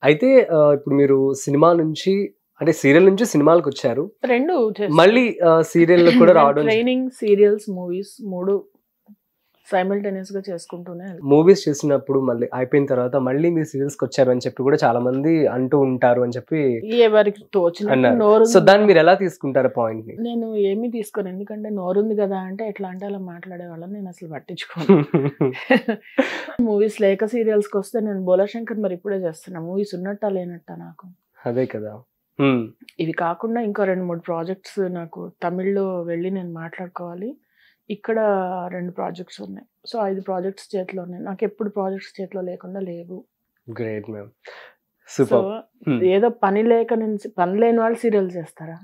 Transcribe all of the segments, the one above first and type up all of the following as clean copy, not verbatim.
అయితే ఇప్పుడు మీరు సినిమా నుంచి అంటే సీరియల్ నుంచి సినిమాలకొచ్చారు. 2 చేస్తాను. మళ్ళీ సీరియల్‌లో కూడా రావడం ట్రైనింగ్, సీరియల్స్, మూవీస్ 3 సైమల్టేనియస్‌గా చేసుకుంటూనే మూవీస్ చేసినప్పుడు మళ్ళీ అయిపోయిన తర్వాత మళ్ళీ మీరు సీరియల్స్‌కొచ్చారు అని చెప్పి కూడా చాలా మంది అంటూ ఉంటారు అని చెప్పి ఎవరికి తోచినట్టు అన్నారు. నోరు సో దాన్ని మీరు ఎలా తీసుకుంటారు పాయింట్‌ని? నేను ఏమీ తీసుకోను. ఎందుకంటే నోరుంది కదా అంటే ఎట్లా అంటే అలా మాట్లాడే వాళ్ళని నేను అసలు పట్టించుకోను. మూవీస్ లేక సీరియల్స్కి వస్తే నేను బోలాశంకర్ మరి ఇప్పుడే చేస్తున్నా. మూవీస్ ఉన్నట్టా లేనట్టా నాకు. అదే కదా. ఇవి కాకుండా ఇంకో 2-3 ప్రాజెక్ట్స్ నాకు తమిళ్లో వెళ్ళి నేను మాట్లాడుకోవాలి. ఇక్కడ 2 ప్రాజెక్ట్స్ ఉన్నాయి. సో 5 ప్రాజెక్ట్స్ చేతిలో ఉన్నాయి. నాకు ఎప్పుడు ప్రాజెక్ట్స్ చేతిలో లేకుండా లేవు. Great ma'am. So super. ఏదో పని లేని వాళ్ళు సీరియల్ చేస్తారా?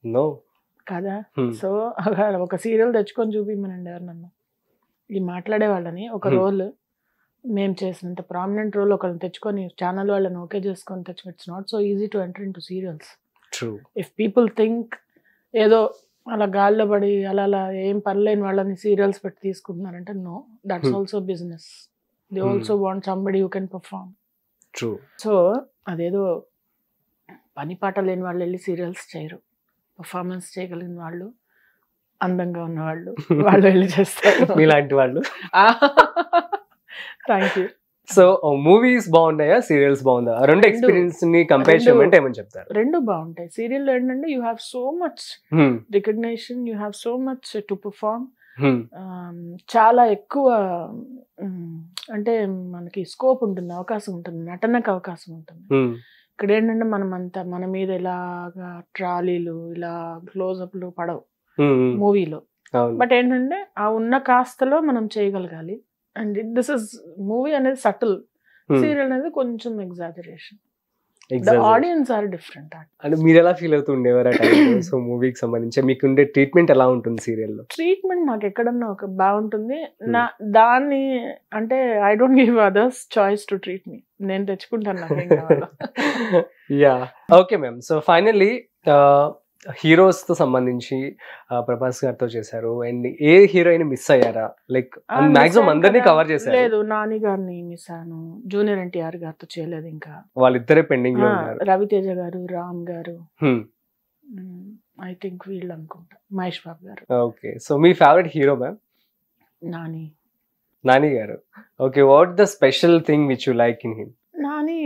నో. కదా. సో ఒక సీరియల్ తెచ్చుకొని చూపిమనండి ఎవరినన్నా. ఈ మాట్లాడే వాళ్ళని ఒక రోల్ మేము చేసినంత ప్రామినెంట్ రోల్ ఒకరిని తెచ్చుకొని ఛానల్ వాళ్ళని ఓకే చేసుకొని తెచ్చుకో. It's not so easy to enter in to serials. True. If people think ఏదో అలా గాల్లో పడి అలా ఏం పనిలేని వాళ్ళని సీరియల్స్ పెట్టి తీసుకుంటున్నారంటే no, that's also business. They also want somebody who can perform. True. So అదేదో పని పాట లేని వాళ్ళు వెళ్ళి సీరియల్స్ చేయరు. పర్ఫార్మెన్స్ చేయగలిగిన వాళ్ళు, అందంగా ఉన్నవాళ్ళు వాళ్ళు వెళ్ళి చేస్తారు. మీలాంటి వాళ్ళు. Thank you. సో మూవీస్ బాగున్నాయా, సీరియల్స్ బాగుందా? రెండు ఎక్స్పీరియన్స్ ని కంపేర్ చేయమంటే ఏమని చెప్తారు? 2 బాగుంటాయి. సీరియల్ ఏంటంటే you have so much recognition, you have so much to perform. చాలా ఎక్కువ అంటే మనకి స్కోప్ ఉంటుంది, అవకాశం ఉంటుంది, నటనకు అవకాశం ఉంటుంది. ఇక్కడ ఏంటంటే మన మీద ఇలాగా ట్రాలీలు ఇలా క్లోజప్లు పడవు మూవీలో. బట్ ఏంటంటే ఆ ఉన్న కాస్తలో మనం చేయగలగాలి. అండ్ దిస్ ఇస్ మూవీ అనేది సటిల్, సీరియల్ అనేది కొంచెం exaggeration. The audience are different. అంటే మీరు ఎలా ఫీల్ అవుతుండేవారు ఆ టైంలో? సో మూవీకి సంబంధించి మీకుండే ట్రీట్మెంట్ ఎలా ఉంటుంది సీరియల్లో? ట్రీట్మెంట్ నాకు ఎక్కడన్నా ఒక బాగుంటుంది. దాన్ని అంటే I don't give others choice to treat me. నేను తెచ్చుకుంటాను నాకేం కావాలో. Yeah, okay ma'am. So finally heroes తో సంబంధించి ప్రభాస్ గారితో చేశారు. అండ్ ఏ హీరోయిన్ మిస్ అయ్యారా? లైక్ మాక్సిమం అందరినీ కవర్ చేశారు. లేదు, నాని గారిని మిస్ అయ్యాను. జూనియర్ ఎన్టీఆర్ గారితో చేయలేదు. ఇంకా వాళ్ళిద్దరే పెండింగ్ లో ఉన్నారు. రవితేజ గారు, రామ్ గారు, ఐ థింక్ వీళ్ళు అనుకుంటా, మహేష్ బాబు గారు. ఓకే. సో మీ ఫేవరెట్ హీరో మ్యామ్? నాని గారు. Okay. What the special thing which you like in him? Nani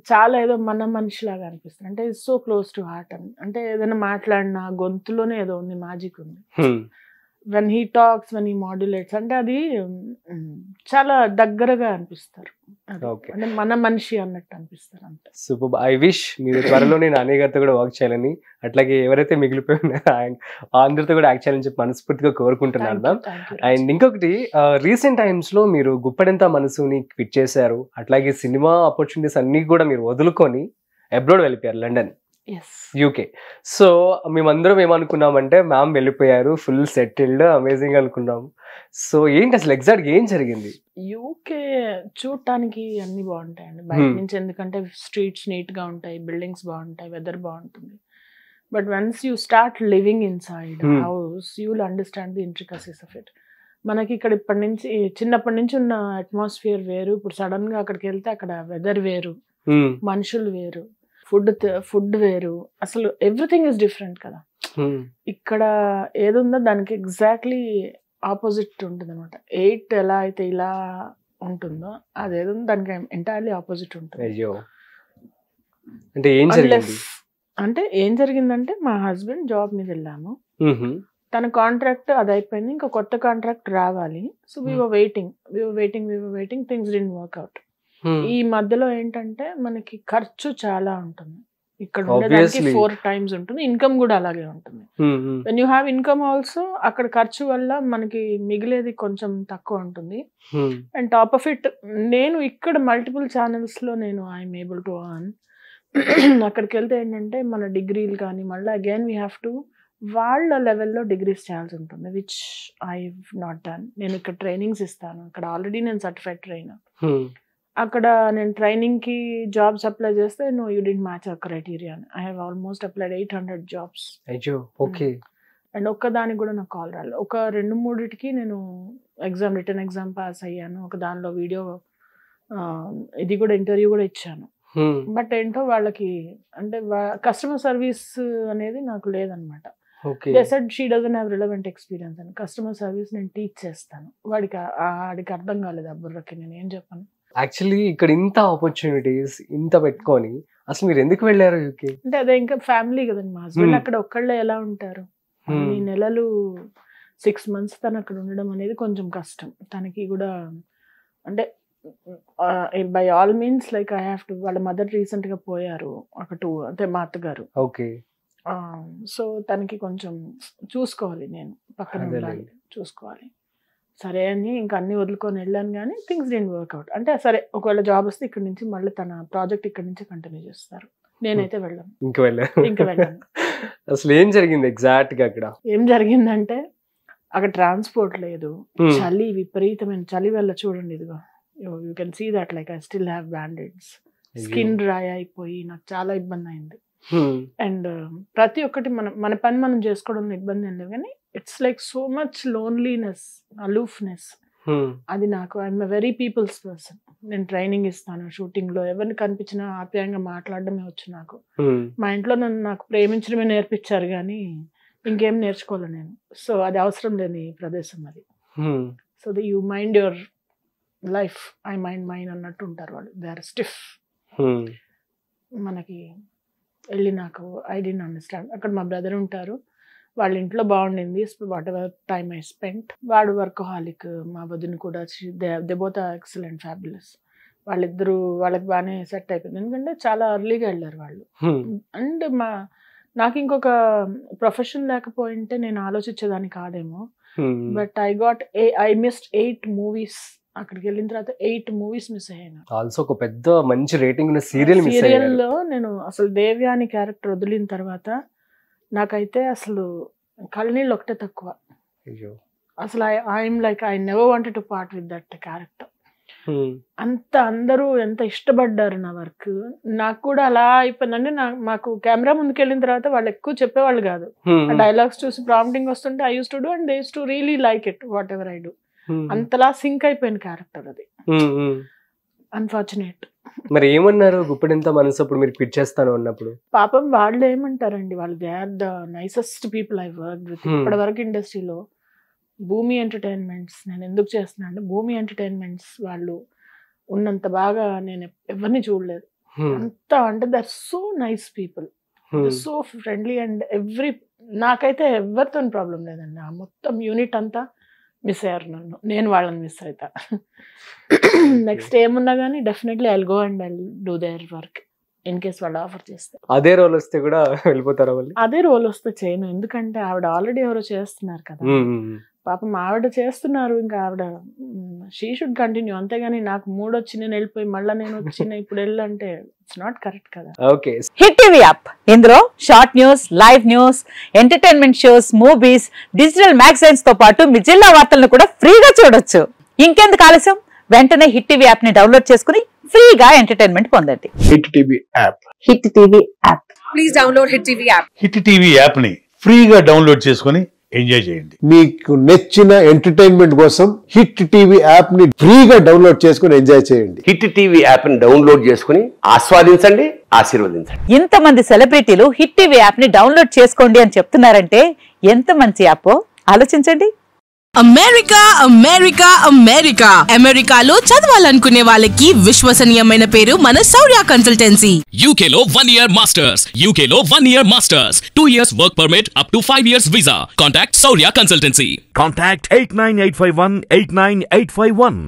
చాలా ఏదో మన మనిషిలాగా అనిపిస్తుంది. అంటే సో క్లోజ్ టు హార్ట్ అని. అంటే ఏదైనా మాట్లాడినా గొంతులోనే ఏదో ఉంది, మ్యాజిక్ ఉంది. When he talks, when he modulates, అంటే అది చాలా దగ్గరగా అనిపిస్తారు. అంటే మన మనిషి అన్నట్టు అనిపిస్తారు అంతే. సూపర్. ఐ విష్ మీరు త్వరలోనే నాని గారితో కూడా వర్క్ చేయాలని, అట్లాగే ఎవరైతే మిగిలిపోయి ఉన్నారో అందరితో కూడా యాక్ట్ చేయాలని చెప్పి మనస్ఫూర్తిగా కోరుకుంటున్నాను మ్యామ్. అండ్ ఇంకొకటి, రీసెంట్ టైమ్స్ లో మీరు గుప్పడంత మనసుని క్విట్ చేశారు. అట్లాగే సినిమా ఆపర్చునిటీస్ అన్ని కూడా మీరు వదులుకొని అబ్రాడ్ వెళ్ళిపోయారు, లండన్, యూకే. సో మేమందరం ఏమనుకున్నామంటే మ్యామ్ వెళ్ళిపోయారు, ఫుల్ సెటిల్డ్, అమేజింగ్ అనుకున్నాం. సో ఏంటి అసలు ఎగ్జాక్ట్ ఏం జరిగింది? యూకే చూడటానికి అన్ని బాగుంటాయండి బయట నుంచి. ఎందుకంటే స్ట్రీట్స్ నీట్ గా ఉంటాయి, బిల్డింగ్స్ బాగుంటాయి, వెదర్ బాగుంటుంది. But once you start living in side house, you will understand the intricacies of it. మనకి ఇక్కడ చిన్నప్పటి నుంచి ఉన్న అట్మాస్ఫియర్ వేరు. ఇప్పుడు సడన్ గా అక్కడికి వెళ్తే అక్కడ వెదర్ వేరు, మనుషులు వేరు, ఫుడ్ వేరు, అసలు ఎవ్రీథింగ్ ఇస్ డిఫరెంట్ కదా. ఇక్కడ ఏదుందో దానికి ఎగ్జాక్ట్లీ ఆపోజిట్ ఉంటుంది అనమాట. 8 ఎలా అయితే ఇలా ఉంటుందో అదేదో దానికి ఎంటైర్లీ ఆపోజిట్ ఉంటుంది. అంటే ఏం జరిగిందంటే మా హస్బెండ్ జాబ్ మీద వెళ్ళాము. తన కాంట్రాక్ట్ అది అయిపోయింది, ఇంకా కొత్త కాంట్రాక్ట్ రావాలి. So we were waiting, things didn't work out. ఈ మధ్యలో ఏంటంటే మనకి ఖర్చు చాలా ఉంటుంది. ఇక్కడ ఉండేదానికి 4 times ఉంటుంది, ఇన్కమ్ కూడా అలాగే ఉంటుంది. When you have income also, అక్కడ ఖర్చు వల్ల మనకి మిగిలేది కొంచెం తక్కువ ఉంటుంది. అండ్ టాప్ ఆఫ్ ఇట్, నేను ఇక్కడ మల్టిపుల్ ఛానల్స్ లో నేను ఐఎమ్ ఏబుల్ టు అర్న్. అక్కడికి వెళ్తే ఏంటంటే మన డిగ్రీలు కానీ మళ్ళీ అగైన్ వీ హ్యావ్ టు వాళ్ళ లెవెల్లో డిగ్రీస్ చేయాల్సి ఉంటుంది, విచ్ ఐ నాట్ డన్. నేను ఇక్కడ ట్రైనింగ్స్ ఇస్తాను, అక్కడ ఆల్రెడీ నేను సర్టిఫైడ్ ట్రైనర్. అక్కడ నేను ట్రైనింగ్కి జాబ్స్ అప్లై చేస్తే no, you did match our criteria. I have almost applied 800 jobs. And ఒక్కదానికి కూడా నాకు కాల్ రాలేదు. ఒక 2-3టికి నేను రిటర్న్ ఎగ్జామ్ పాస్ అయ్యాను. ఒక దానిలో వీడియో ఇది కూడా ఇంటర్వ్యూ కూడా ఇచ్చాను. బట్ ఏంటో వాళ్ళకి అంటే కస్టమర్ సర్వీస్ అనేది నాకు లేదనమాట. They said she doesn't have relevant experience అని. కస్టమర్ సర్వీస్ నేను టీచ్ చేస్తాను. వాడికి అర్థం కాలేదు ఆ బుర్రకి, నేను ఏం చెప్పాను. యాక్చువల్లీ ఇక్కడ ఇంత ఆపర్చునిటీస్ ఇంత పెట్టుకొని అసలు మీరు ఎందుకు వెళ్ళారు యూకే? అంటే అదే ఇంకా ఫ్యామిలీ కదండి. మా హస్బెండ్ అక్కడ ఒక్కళ్ళే ఎలా ఉంటారు, ఈ నెలలు 6 months తను అక్కడ ఉండడం అనేది కొంచెం కష్టం. తనకి కూడా అంటే by all means like I have to. వాళ్ళ మదర్ రీసెంట్ గా పోయారు ఒక 2, అంటే మా అత్తగారు. ఓకే. సో తనకి కొంచెం చూసుకోవాలి, నేను పక్కన ఉండాలి, చూసుకోవాలి. సరే అని ఇంకా అన్ని వదులుకొని వెళ్ళాను, కానీ థింగ్స్ డిడ్ంట్ వర్క్అవుట్. అంటే సరే ఒకవేళ జాబ్ వస్తే ఇక్కడ నుంచి మళ్ళీ తన ప్రాజెక్ట్ ఇక్కడ నుంచి కంటిన్యూ చేస్తారు, నేనైతే వెళ్ళాను. ఇంకా వెళ్ళాను. అసలు ఏం జరిగింది ఎగ్జాక్ట్ గా అక్కడ? ఏం జరిగిందంటే అక్కడ ట్రాన్స్పోర్ట్ లేదు, చలి విపరీతమైన చలి వల్ల చూడండి, ఇదిగో you can see that like I still have bandaids. Skin dry అయిపోయి నాకు చాలా ఇబ్బంది అయింది. అండ్ ప్రతి ఒక్కటి మన పని మనం చేసుకోవడంలో ఇబ్బంది ఏం లేదు, కానీ it's like so much loneliness, aloofness. అది నాకు, I'm a very peoples person. నేను ట్రైనింగ్ ఇస్తాను షూటింగ్ లో, ఎవరిని కనిపించినా ఆప్యాయంగా మాట్లాడడమే వచ్చు నాకు. మా ఇంట్లో నాకు ప్రేమించడమే నేర్పించారు, కానీ ఇంకేం నేర్చుకోవాలి నేను. సో అది అవసరం లేని ప్రదేశం అది. So you mind your life, I mind mine అన్నట్టు ఉంటారు వాళ్ళు. They are stiff. మనకి వెళ్ళి నాకు ఐ డోంట్ అండర్స్టాండ్. అక్కడ మా బ్రదర్ ఉంటారు, వాళ్ళ ఇంట్లో బాగుండింది, whatever time I spent. వాడు వర్కహాలిక్, మా వదిన కూడా they both are excellent, fabulous. వాళ్ళిద్దరూ వాళ్ళకి బాగానే సెట్ అయిపోయింది, ఎందుకంటే చాలా ఎర్లీగా వెళ్ళారు వాళ్ళు. అండ్ నాకు ఇంకొక ప్రొఫెషన్ లేకపోయింటే నేను ఆలోచించేదాన్ని కాదేమో. But I missed 8 movies. అక్కడికి వెళ్ళిన తర్వాత 8 movies మిస్ అయ్యాను. ఆల్సో ఒక పెద్ద మంచి రేటింగ్ ఉన్న సీరియల్లో నేను అసలు దేవ్యాని క్యారెక్టర్ వదిలిన తర్వాత నాకైతే అసలు కళ్ళనీళ్ళు ఒకటే తక్కువ. అసలు I'm like I never wanted to part with that character. అంత అందరూ ఎంత ఇష్టపడ్డారు నా వర్క్. నాకు కూడా అలా అయిపోయిందంటే, మాకు కెమెరా ముందుకు వెళ్ళిన తర్వాత వాళ్ళు ఎక్కువ చెప్పేవాళ్ళు కాదు. డైలాగ్స్ చూసి ప్రాంప్టింగ్ వస్తుంటే I use to do and they use to really like it what ever I do. అంతలా సింక్ అయిపోయిన క్యారెక్టర్ అది. అన్ఫార్చునేట్. మరి ఏమన్నారు గుప్పెడంత మనసు అప్పుడు మీరు క్విట్ చేస్తాను అన్నప్పుడు? పాపం వాళ్ళు ఏమంటారండి, వాళ్ళు they are the nicest people I work with. ఇప్పటి వరకు ఇండస్ట్రీలో భూమి ఎంటర్టైన్మెంట్స్ నేను ఎందుకు చేస్తున్నా అంటే, భూమి ఎంటర్టైన్మెంట్స్ వాళ్ళు ఉన్నంత బాగా నేను ఎవరిని చూడలేదు. అంత అంటే they are so nice people, so friendly and నాకైతే ఎవరితో ప్రాబ్లం లేదండి. ఆ మొత్తం యూనిట్ అంతా మిస్ అయ్యారు నన్ను, నేను వాళ్ళని మిస్ అవుతా. నెక్స్ట్ ఏమున్నా కానీ definitely I will go and I will do their work in case వాళ్ళు ఆఫర్ చేస్తే. అదే రోల్ వస్తే కూడా వెళ్ళిపోతారా వాళ్ళు? అదే రోల్ వస్తే చేయను, ఎందుకంటే ఆవిడ ఆల్రెడీ ఎవరో చేస్తున్నారు కదా. పాపం ఆవిడ చేస్తున్నారు, ఇంకా ఆవిడ షీ షుడ్ కంటిన్యూ. అంతేగాని నాకు మూడ్ వచ్చి నేను వెళ్ళిపోయి మళ్ళీ నేను వచ్చిన ఇప్పుడు వెళ్ళంటే ఇట్స్ నాట్ కరెక్ట్ కదా. ఓకే. హిట్ టీవీ యాప్, ఇందులో short news, live news, entertainment shows, movies, digital magazines తో పాటు మీ జిల్లా వార్తలను కూడా ఫ్రీగా చూడొచ్చు. ఇంకెందుకు ఆలస్యం, వెంటనే హిట్ టీవీ యాప్ ని డౌన్లోడ్ చేసుకుని ఫ్రీగా ఎంటర్టైన్మెంట్ పొందండి. Hit TV app. Hit TV app. Please download hit TV app. Hit TV app ని ఫ్రీగా డౌన్లోడ్ చేసుకుని ఎంజాయ్ చేయండి. మీకు నచ్చిన ఎంటర్టైన్మెంట్ కోసం హిట్ టీవీ యాప్ ని ఫ్రీగా డౌన్లోడ్ చేసుకుని ఎంజాయ్ చేయండి. హిట్ టీవీ యాప్ ని డౌన్లోడ్ చేసుకుని ఆస్వాదించండి, ఆశీర్వదించండి. ఇంతమంది సెలబ్రిటీలు హిట్ టీవీ యాప్ ని డౌన్లోడ్ చేసుకోండి అని చెప్తున్నారంటే ఎంత మంచి యాప్ ఆలోచించండి. అమెరికా అమెరికా అమెరికా అమెరికాలో చదవాలనుకునే వాళ్ళకి విశ్వసనీయమైన పేరు మన శౌర్య కన్సల్టెన్సీ. UK లో 1 year masters, UK లో 1 year masters, 2 years work permit up to 5 years visa. Contact Shaurya Consultancy. Contact 89851 89851.